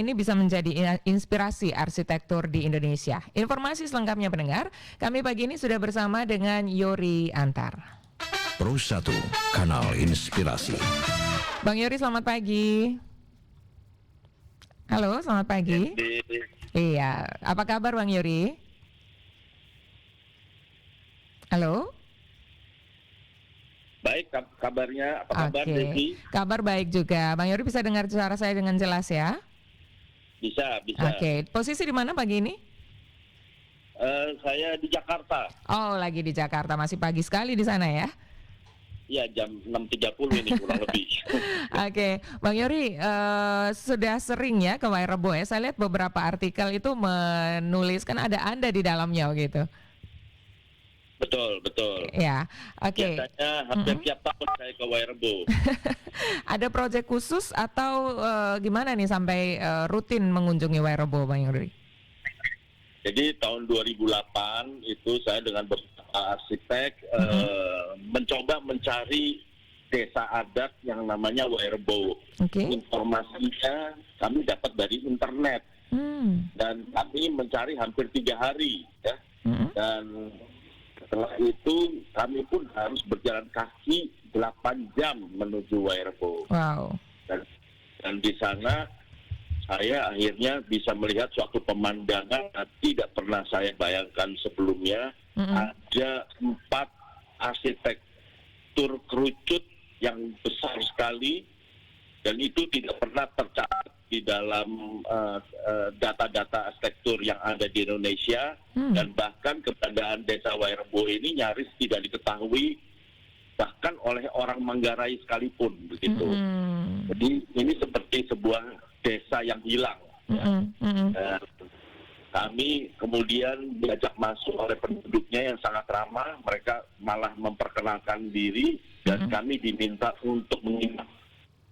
ini bisa menjadi inspirasi arsitektur di Indonesia. Informasi selengkapnya pendengar, kami pagi ini sudah bersama dengan Yori Antar. Pro 1, Kanal Inspirasi. Bang Yori, selamat pagi. Halo, selamat pagi. Iya, apa kabar Bang Yori? Halo? Baik, kabarnya apa kabar Desi? Kabar baik juga. Bang Yori bisa dengar suara saya dengan jelas ya? Bisa. Oke, posisi di mana pagi ini? Saya di Jakarta. Oh, lagi di Jakarta, masih pagi sekali di sana ya? Ya, jam 6.30 ini kurang lebih. Oke, Bang Yori, sudah sering ya ke Wairebo ya? Saya lihat beberapa artikel itu menuliskan ada Anda di dalamnya gitu. Betul. Ya, oke. Biasanya hampir tiap tahun saya ke Wairebo. Ada proyek khusus atau gimana nih sampai rutin mengunjungi Wairebo, Bang Yori? Jadi tahun 2008 itu saya dengan beberapa arsitek mencoba mencari desa adat yang namanya Wairebo. Informasinya kami dapat dari internet dan kami mencari hampir 3 hari ya. Dan setelah itu kami pun harus berjalan kaki 8 jam menuju Wairebo. Wow. Dan di sana saya akhirnya bisa melihat suatu pemandangan yang tidak pernah saya bayangkan sebelumnya. Ada 4 arsitektur kerucut yang besar sekali dan itu tidak pernah tercatat di dalam data-data arsitektur yang ada di Indonesia. Dan bahkan keberadaan desa Wairebo ini nyaris tidak diketahui bahkan oleh orang Manggarai sekalipun begitu. Jadi ini seperti sebuah desa yang hilang. Dan kami kemudian diajak masuk oleh penduduknya yang sangat ramah. Mereka malah memperkenalkan diri dan kami diminta untuk menginap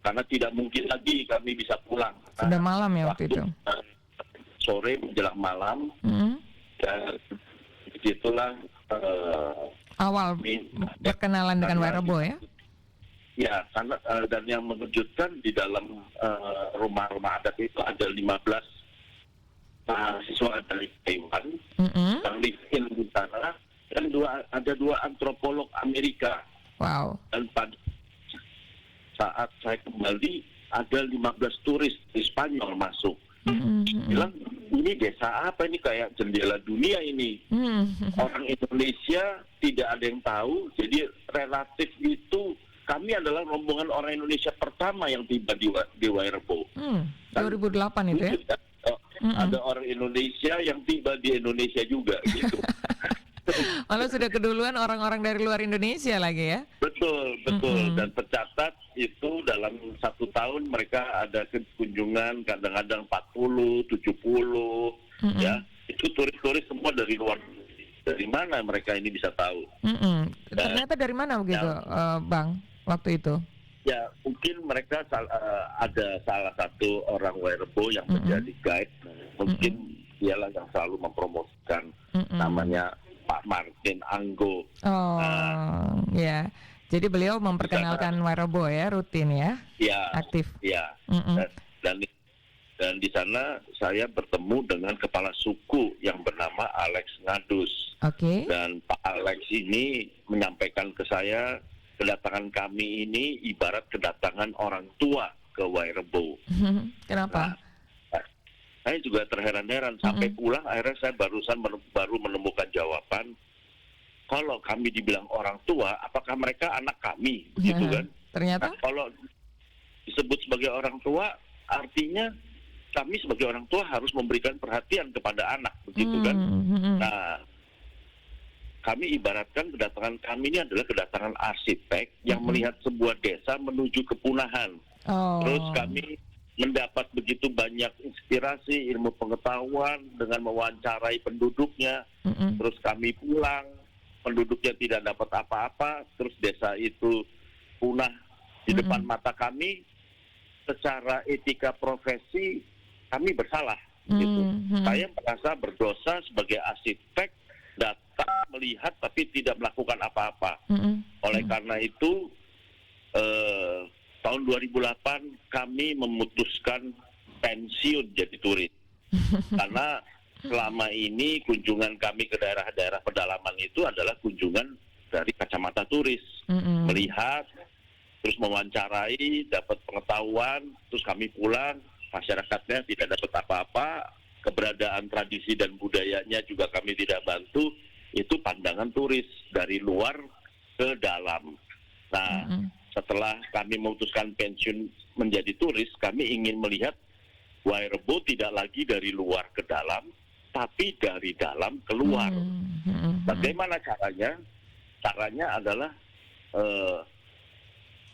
karena tidak mungkin lagi kami bisa pulang. Sudah malam ya waktu itu? Sore menjelang malam. Dan begitulah awal berkenalan dengan Wairebo ya? Ya, karena dan yang mengejutkan di dalam rumah-rumah adat itu ada 15 mahasiswa dari Taiwan yang live-in di sana dan ada 2 antropolog Amerika. Wow. Dan pada saat saya kembali ada 15 turis di Spanyol masuk. Bilang ini desa apa ini, kayak jendela dunia ini. Orang Indonesia tidak ada yang tahu, jadi relatif itu kami adalah rombongan orang Indonesia pertama yang tiba di Wairebo. 2008 itu ya? Ada orang Indonesia yang tiba di Indonesia juga gitu. Malah sudah keduluan orang-orang dari luar Indonesia lagi ya? Betul. Dan tercatat itu dalam 1 tahun mereka ada kunjungan kadang-kadang 40, 70 ya. Itu turis-turis semua dari luar. Dari mana mereka ini bisa tahu? Ternyata dari mana begitu, Bang, waktu itu? Ya, mungkin mereka ada salah satu orang Wairebo yang menjadi guide. Mungkin dialah yang selalu mempromosikan namanya Pak Martin Anggo. Ya. Jadi beliau memperkenalkan Wairebo ya, rutin ya? Ya, aktif. Ya. Dan di sana saya bertemu dengan kepala suku yang bernama Alex Ngadus. Dan Pak Alex ini menyampaikan ke saya kedatangan kami ini ibarat kedatangan orang tua ke Wairebo. Kenapa? Saya juga terheran-heran sampai pulang akhirnya saya baru menemukan jawaban. Kalau kami dibilang orang tua, apakah mereka anak kami, begitu kan? Ternyata kalau disebut sebagai orang tua, artinya kami sebagai orang tua harus memberikan perhatian kepada anak, begitu kan? Nah, kami ibaratkan kedatangan kami ini adalah kedatangan arsitek yang melihat sebuah desa menuju kepunahan. Terus kami mendapat begitu banyak inspirasi, ilmu pengetahuan dengan mewawancarai penduduknya. Terus kami pulang, penduduknya tidak dapat apa-apa, terus desa itu punah di depan mata kami. Secara etika profesi kami bersalah. Gitu. Saya merasa berdosa sebagai arsitek, datang melihat tapi tidak melakukan apa-apa. Oleh karena itu tahun 2008 kami memutuskan pensiun jadi turis. Karena selama ini kunjungan kami ke daerah-daerah pedalaman itu adalah kunjungan dari kacamata turis. Melihat, terus mewawancarai, dapat pengetahuan, terus kami pulang, masyarakatnya tidak dapat apa-apa, keberadaan tradisi dan budayanya juga kami tidak bantu, itu pandangan turis dari luar ke dalam. Nah, setelah kami memutuskan pensiun menjadi turis, kami ingin melihat Wairebo tidak lagi dari luar ke dalam, tapi dari dalam keluar. Bagaimana caranya? Caranya adalah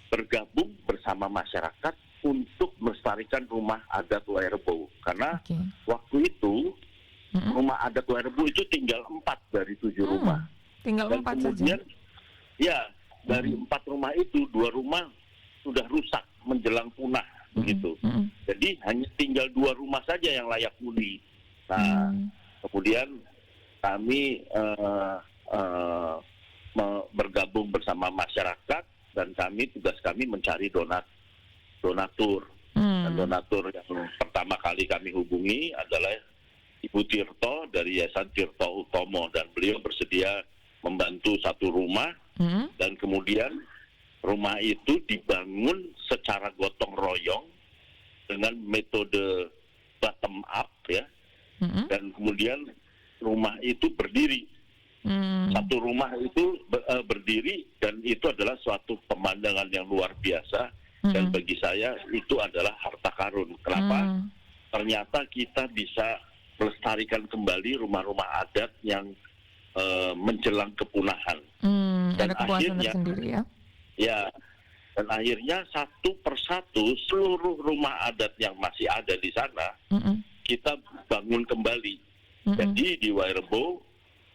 bergabung bersama masyarakat untuk melestarikan rumah adat Wairebo. Karena waktu itu rumah adat Wairebo itu tinggal 4 dari 7 rumah. Tinggal Dan 4 kemudian, saja? ya, dari 4 rumah itu 2 rumah sudah rusak menjelang punah begitu. Jadi hanya tinggal 2 rumah saja yang layak huni. Nah, kemudian kami bergabung bersama masyarakat dan tugas kami mencari donatur. Dan donatur yang pertama kali kami hubungi adalah Ibu Tirto dari Yayasan Tirto Utomo, dan beliau bersedia membantu 1 rumah, dan kemudian rumah itu dibangun secara gotong royong dengan metode bottom up ya, dan kemudian rumah itu berdiri. 1 rumah itu berdiri, dan itu adalah suatu pemandangan yang luar biasa, dan bagi saya itu adalah harta karun. Kenapa? Ternyata kita bisa melestarikan kembali rumah-rumah adat yang menjelang kepunahan. Ada kepuasan tersendiri ya? Ya, dan akhirnya satu persatu seluruh rumah adat yang masih ada di sana kita bangun kembali. Jadi di Wairebo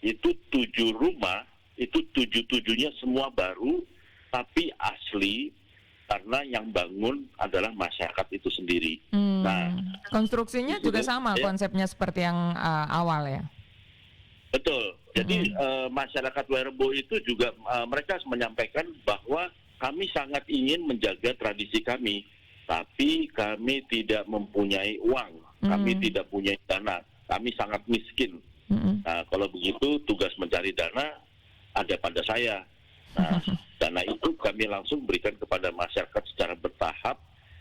itu 7 rumah, itu 7-7-nya semua baru, tapi asli, karena yang bangun adalah masyarakat itu sendiri. Nah, konstruksinya juga sama konsepnya seperti yang awal ya? Betul. Jadi masyarakat Wairebo itu juga mereka menyampaikan bahwa kami sangat ingin menjaga tradisi kami, tapi kami tidak mempunyai uang, kami tidak punya dana, kami sangat miskin. Nah, kalau begitu tugas mencari dana ada pada saya. Nah, dana itu kami langsung berikan kepada masyarakat secara bertahap,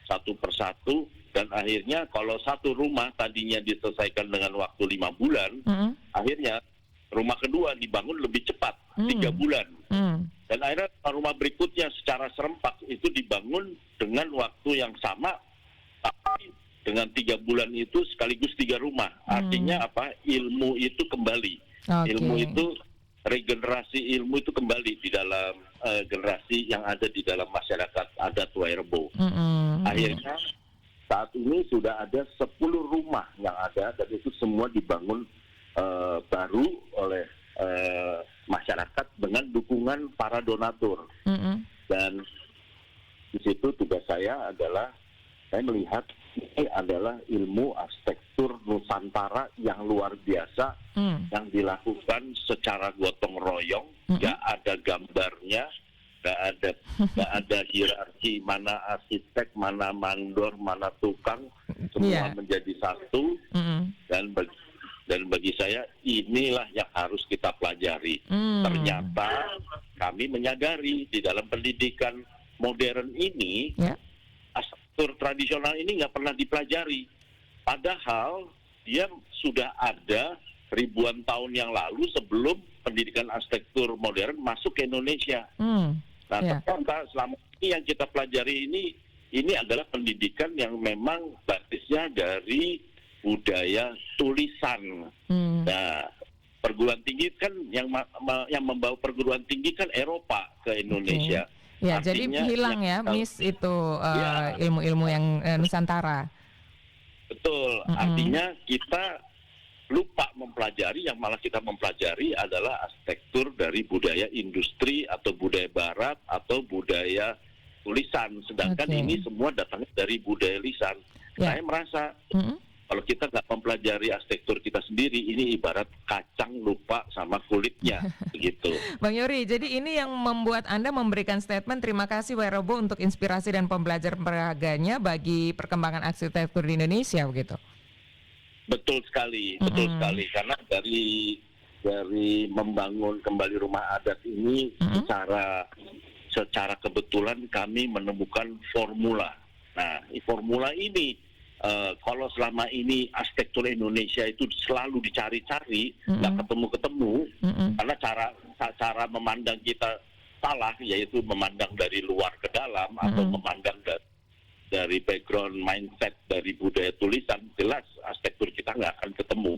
satu persatu, dan akhirnya kalau 1 rumah tadinya diselesaikan dengan waktu 5 bulan, akhirnya rumah kedua dibangun lebih cepat, 3 bulan. Dan akhirnya rumah berikutnya secara serempak itu dibangun dengan waktu yang sama, tapi dengan 3 bulan itu sekaligus 3 rumah. Artinya apa? Ilmu itu kembali. Ilmu itu, regenerasi ilmu itu kembali di dalam generasi yang ada di dalam masyarakat adat Wairebo. Akhirnya saat ini sudah ada 10 rumah yang ada, dan itu semua dibangun baru oleh masyarakat dengan dukungan para donatur. Dan di situ tugas saya adalah, saya melihat ini adalah ilmu arsitektur Nusantara yang luar biasa, yang dilakukan secara gotong royong, nggak ada gambarnya, nggak ada hierarki, mana arsitek, mana mandor, mana tukang, semua menjadi satu. Dan bagi saya inilah yang harus kita pelajari. Ternyata kami menyadari di dalam pendidikan modern ini, arsitektur tradisional ini nggak pernah dipelajari. Padahal dia sudah ada ribuan tahun yang lalu sebelum pendidikan arsitektur modern masuk ke Indonesia. Nah, ternyata selama ini yang kita pelajari ini adalah pendidikan yang memang basisnya dari budaya tulisan. Nah, perguruan tinggi kan yang membawa perguruan tinggi kan Eropa ke Indonesia. Ya, artinya, jadi hilang miss itu ilmu-ilmu yang Nusantara. Betul. Artinya kita lupa mempelajari, yang malah kita mempelajari adalah arsitektur dari budaya industri atau budaya barat atau budaya tulisan. Sedangkan ini semua datangnya dari budaya lisan. Saya merasa kalau kita nggak mempelajari arsitektur kita sendiri, ini ibarat kacang lupa sama kulitnya begitu. Bang Yori, jadi ini yang membuat Anda memberikan statement terima kasih Wairebo untuk inspirasi dan pembelajaran beraganya bagi perkembangan arsitektur di Indonesia begitu. Betul sekali. Karena dari membangun kembali rumah adat ini secara kebetulan kami menemukan formula. Nah, formula ini kalau selama ini arsitektur Indonesia itu selalu dicari-cari, nggak ketemu-ketemu, karena cara memandang kita salah, yaitu memandang dari luar ke dalam atau memandang dari background mindset dari budaya tulisan, jelas arsitektur kita nggak akan ketemu.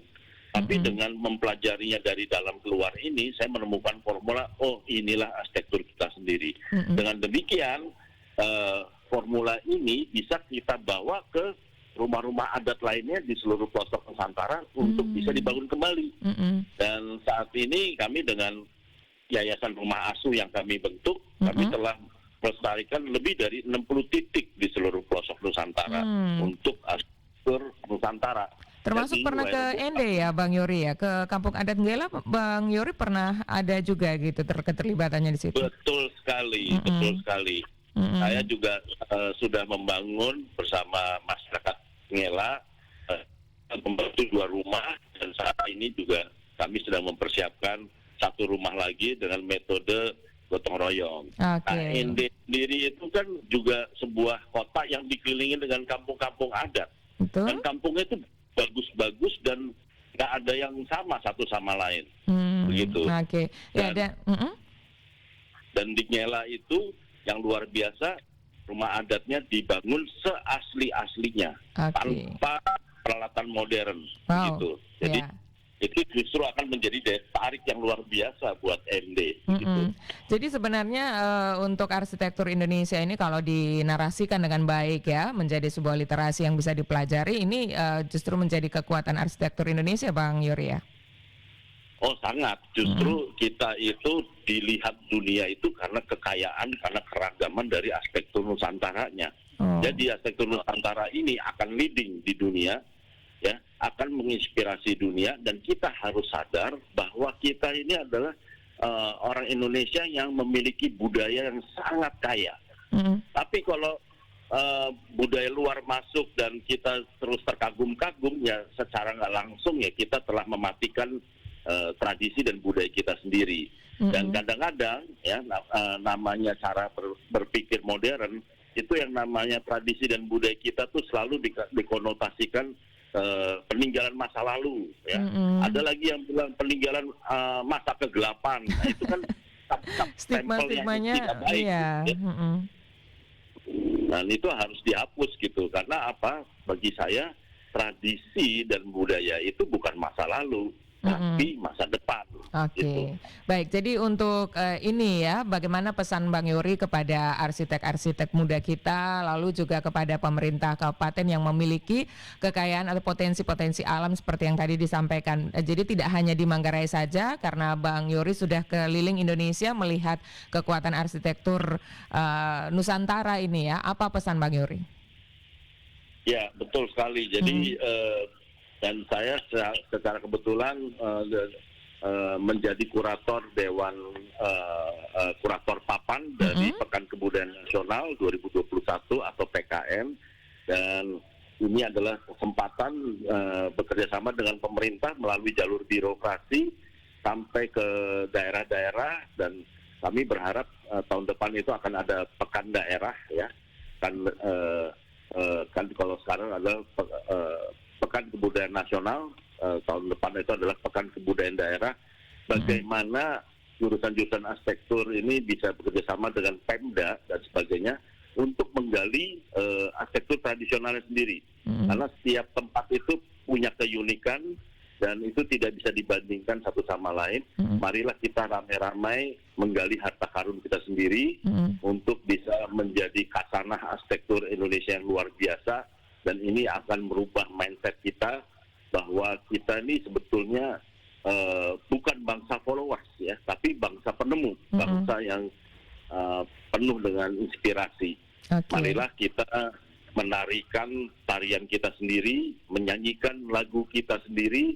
Tapi dengan mempelajarinya dari dalam keluar ini, saya menemukan formula, oh inilah arsitektur kita sendiri. Dengan demikian, formula ini bisa kita bawa ke rumah-rumah adat lainnya di seluruh pelosok Nusantara untuk bisa dibangun kembali. Dan saat ini kami dengan Yayasan Rumah Asuh yang kami bentuk, kami telah melestarikan lebih dari 60 titik di seluruh pelosok Nusantara untuk arsitektur Nusantara. Termasuk Jadi, pernah ke Ende ya Bang Yori ya, ke Kampung Adat Nggela Bang Yori pernah ada juga gitu keterlibatannya di situ. Betul sekali. Saya juga sudah membangun bersama masyarakat Nggela membantu 2 rumah, dan saat ini juga kami sedang mempersiapkan 1 rumah lagi dengan metode gotong royong. Nah, Ende sendiri itu kan juga sebuah kota yang dikelilingi dengan kampung-kampung adat. Betul. Dan kampungnya itu bagus-bagus dan nggak ada yang sama satu sama lain. Begitu. Ya, dan di Nggela itu yang luar biasa, rumah adatnya dibangun seasli-aslinya tanpa peralatan modern. Gitu. Jadi itu justru akan menjadi daya tarik yang luar biasa buat MD. Gitu. Jadi sebenarnya untuk arsitektur Indonesia ini kalau dinarasikan dengan baik ya, menjadi sebuah literasi yang bisa dipelajari, ini justru menjadi kekuatan arsitektur Indonesia, Bang Yori ya? Oh sangat, justru kita itu dilihat dunia itu karena kekayaan, karena keragaman dari arsitektur Nusantaranya. Jadi arsitektur Nusantara ini akan leading di dunia, ya, akan menginspirasi dunia, dan kita harus sadar bahwa kita ini adalah orang Indonesia yang memiliki budaya yang sangat kaya. Tapi kalau budaya luar masuk dan kita terus terkagum-kagum, ya secara nggak langsung ya kita telah mematikan tradisi dan budaya kita sendiri. Dan kadang-kadang ya namanya cara berpikir modern itu yang namanya tradisi dan budaya kita tuh selalu dikonotasikan peninggalan masa lalu ya. Ada lagi yang bilang peninggalan masa kegelapan. Nah, itu kan stigma-stigmanya tidak baik, iya. gitu, ya. Dan itu harus dihapus gitu, karena apa? Bagi saya tradisi dan budaya itu bukan masa lalu, tapi masa depan. Gitu. Baik. Jadi untuk ini ya, bagaimana pesan Bang Yori kepada arsitek-arsitek muda kita, lalu juga kepada pemerintah kabupaten yang memiliki kekayaan atau potensi-potensi alam seperti yang tadi disampaikan. Jadi tidak hanya di Manggarai saja, karena Bang Yori sudah keliling Indonesia melihat kekuatan arsitektur Nusantara ini ya. Apa pesan Bang Yori? Ya, betul sekali. Jadi dan saya secara kebetulan menjadi kurator Dewan Kurator Papan dari Pekan Kebudayaan Nasional 2021 atau PKN, dan ini adalah kesempatan bekerjasama dengan pemerintah melalui jalur birokrasi sampai ke daerah-daerah, dan kami berharap tahun depan itu akan ada pekan daerah ya, kan kalau sekarang adalah Pekan Kebudayaan Nasional, tahun depan itu adalah Pekan Kebudayaan Daerah. Bagaimana jurusan-jurusan arsitektur ini bisa bekerjasama dengan Pemda dan sebagainya untuk menggali arsitektur tradisionalnya sendiri. Karena setiap tempat itu punya keunikan dan itu tidak bisa dibandingkan satu sama lain. Marilah kita ramai-ramai menggali harta karun kita sendiri untuk bisa menjadi khasanah arsitektur Indonesia yang luar biasa. Dan ini akan merubah mindset kita bahwa kita ini sebetulnya bukan bangsa followers ya, tapi bangsa penemu, bangsa yang penuh dengan inspirasi. Marilah kita menarikan tarian kita sendiri, menyanyikan lagu kita sendiri,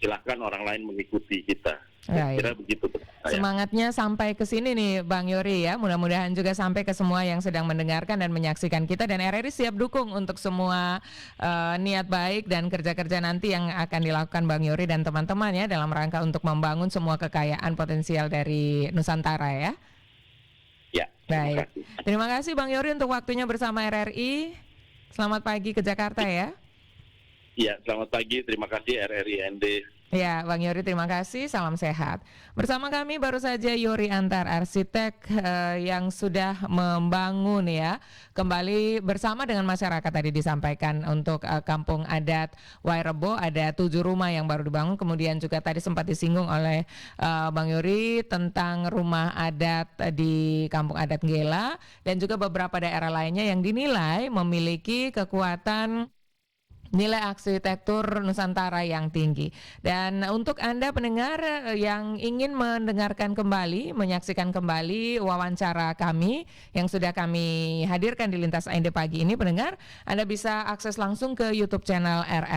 silahkan orang lain mengikuti kita. Baik. Kira begitu. Semangatnya sampai ke sini nih Bang Youri ya. Mudah-mudahan juga sampai ke semua yang sedang mendengarkan dan menyaksikan kita, dan RRI siap dukung untuk semua niat baik dan kerja-kerja nanti yang akan dilakukan Bang Youri dan teman-teman ya dalam rangka untuk membangun semua kekayaan potensial dari Nusantara ya. Ya. Baik. Terima kasih Bang Youri untuk waktunya bersama RRI. Selamat pagi ke Jakarta ya. Ya, selamat pagi. Terima kasih RRI ND. Ya, Bang Youri terima kasih, salam sehat. Bersama kami baru saja Youri Antar, arsitek yang sudah membangun ya, kembali bersama dengan masyarakat tadi disampaikan untuk kampung adat Wairebo, ada 7 rumah yang baru dibangun, kemudian juga tadi sempat disinggung oleh Bang Youri tentang rumah adat di kampung adat Ngela, dan juga beberapa daerah lainnya yang dinilai memiliki kekuatan nilai arsitektur Nusantara yang tinggi. Dan untuk Anda pendengar yang ingin mendengarkan kembali, menyaksikan kembali wawancara kami yang sudah kami hadirkan di Lintas AND pagi ini, pendengar, Anda bisa akses langsung ke YouTube channel RRI